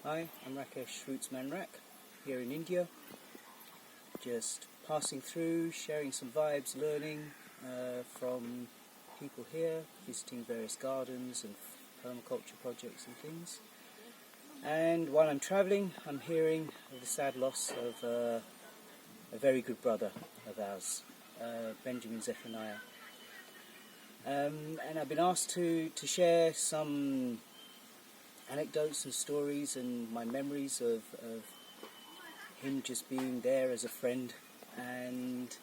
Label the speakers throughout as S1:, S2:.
S1: Hi, I'm Rootsman Rak, here in India. Just passing through, sharing some vibes, learning from people here, visiting various gardens and permaculture projects and things. And while I'm travelling, I'm hearing of the sad loss of a very good brother of ours, Benjamin Zehpaniah. And I've been asked to share some anecdotes and stories and my memories of him just being there as a friend, and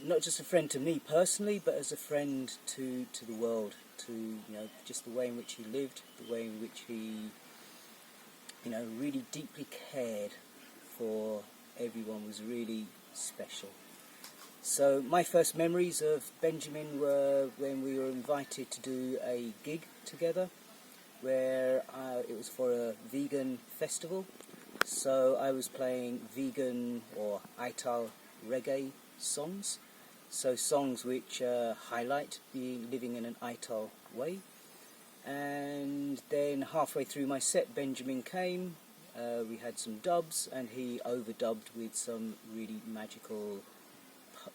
S1: not just a friend to me personally, but as a friend to the world, to just the way in which he lived, the way in which he really deeply cared for everyone was really special. So my first memories of Benjamin were when we were invited to do a gig together, where it was for a vegan festival. So I was playing vegan or Ital reggae songs, so songs which highlight living in an Ital way. And then halfway through my set, Benjamin came, we had some dubs, and he overdubbed with some really magical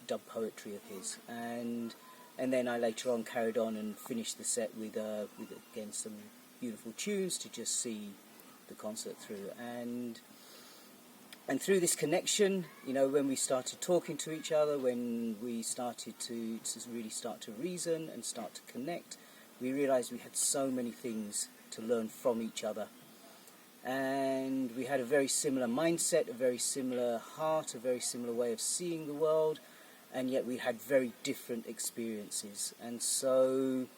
S1: dub poetry of his. And then I later on carried on and finished the set with again some beautiful tunes to just see the concert through. And through this connection, when we started talking to each other, when we started to really start to reason and start to connect, we realized we had so many things to learn from each other. And we had a very similar mindset, a very similar heart, a very similar way of seeing the world, and yet we had very different experiences. And so,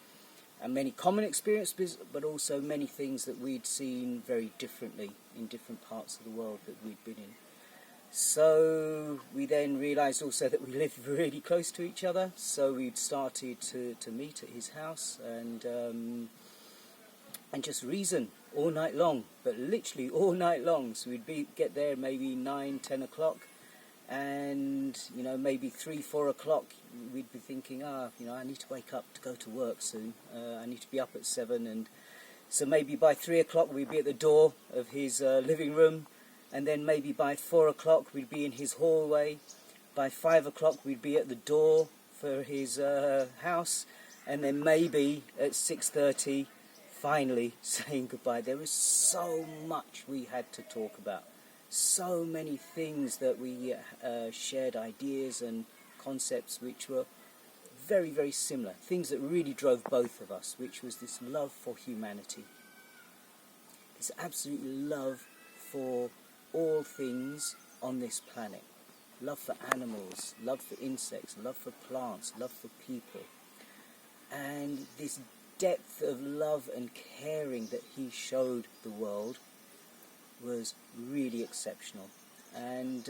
S1: many common experiences, but also many things that we'd seen very differently in different parts of the world that we'd been in. So we then realised also that we lived really close to each other, so we'd started to meet at his house and just reason all night long, but literally all night long. So we'd get there maybe 9, 10 o'clock, and maybe 3, 4 o'clock we'd be thinking, I need to wake up to go to work soon, I need to be up at 7, and so maybe by 3 o'clock we'd be at the door of his living room, and then maybe by 4 o'clock we'd be in his hallway, by 5 o'clock we'd be at the door for his house, and then maybe at 6:30 finally saying goodbye. There was so much we had to talk about, so many things that we shared, ideas and concepts which were very, very similar, things that really drove both of us, which was this love for humanity, this absolute love for all things on this planet, love for animals, love for insects, love for plants, love for people, and this depth of love and caring that he showed the world was really exceptional. And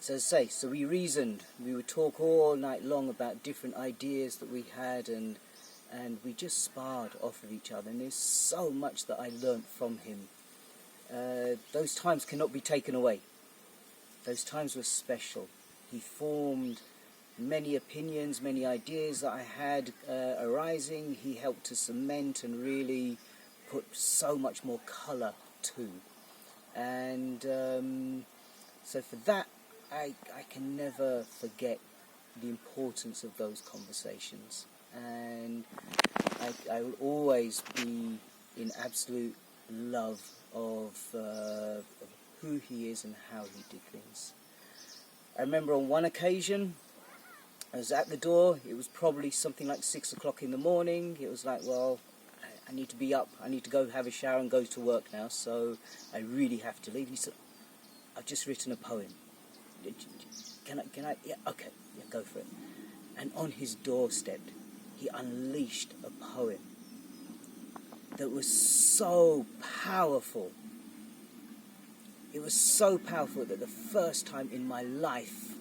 S1: so as I say, so we reasoned, we would talk all night long about different ideas that we had, and we just sparred off of each other, and there's so much that I learnt from him. Those times cannot be taken away. Those times were special. He formed many opinions, many ideas that I had arising. He helped to cement and really put so much more colour to. And so for that, I can never forget the importance of those conversations. And I will always be in absolute love of who he is and how he did things. I remember on one occasion, I was at the door. It was probably something like 6 o'clock in the morning. It was like, well, I need to be up. I need to go have a shower and go to work now, so I really have to leave. He said, I've just written a poem. Can I? Yeah, okay, yeah, go for it. And on his doorstep, he unleashed a poem that was so powerful. It was so powerful that the first time in my life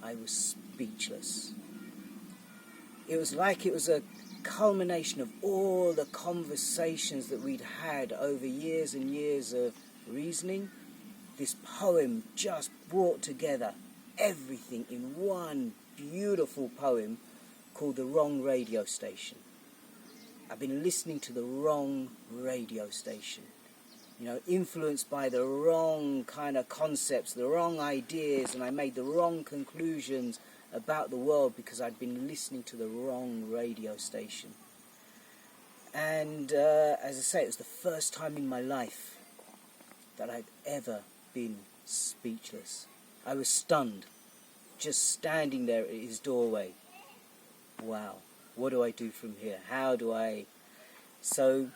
S1: I was speechless. It was like it was a culmination of all the conversations that we'd had over years and years of reasoning. This poem just brought together everything in one beautiful poem called The Wrong Radio Station. I've been listening to the wrong radio station. You know, influenced by the wrong kind of concepts, the wrong ideas, and I made the wrong conclusions about the world because I'd been listening to the wrong radio station. And as I say, it was the first time in my life that I'd ever been speechless. I was stunned, just standing there at his doorway. Wow, what do I do from here? How do I... So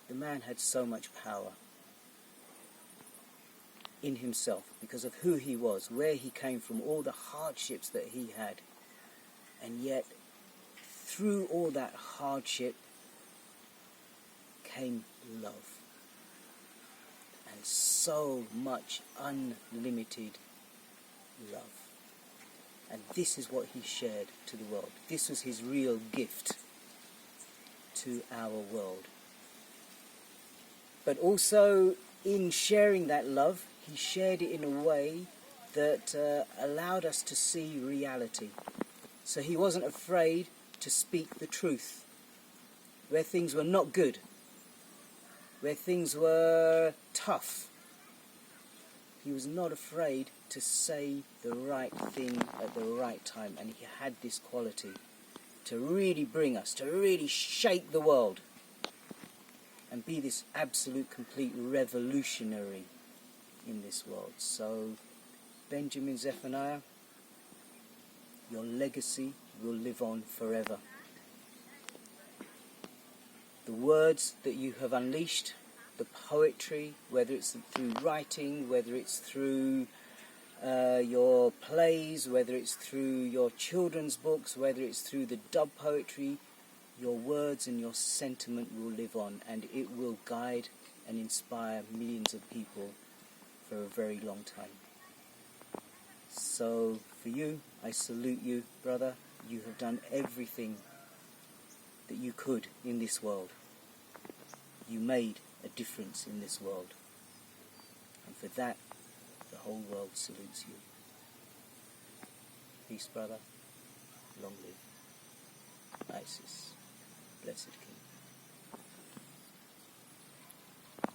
S1: the man had so much power in himself because of who he was, where he came from, all the hardships that he had. And yet, through all that hardship came love. And so much unlimited love. And this is what he shared to the world. This was his real gift to our world. But also, in sharing that love, he shared it in a way that allowed us to see reality. So he wasn't afraid to speak the truth. Where things were not good, where things were tough, he was not afraid to say the right thing at the right time. And he had this quality to really bring us, to really shake the world and be this absolute, complete revolutionary in this world. So, Benjamin Zehpaniah, your legacy will live on forever. The words that you have unleashed, the poetry, whether it's through writing, whether it's through your plays, whether it's through your children's books, whether it's through the dub poetry, your words and your sentiment will live on, and it will guide and inspire millions of people for a very long time. So for you, I salute you, brother. You have done everything that you could in this world. You made a difference in this world. And for that, the whole world salutes you. Peace, brother. Long live Isis, blessed King.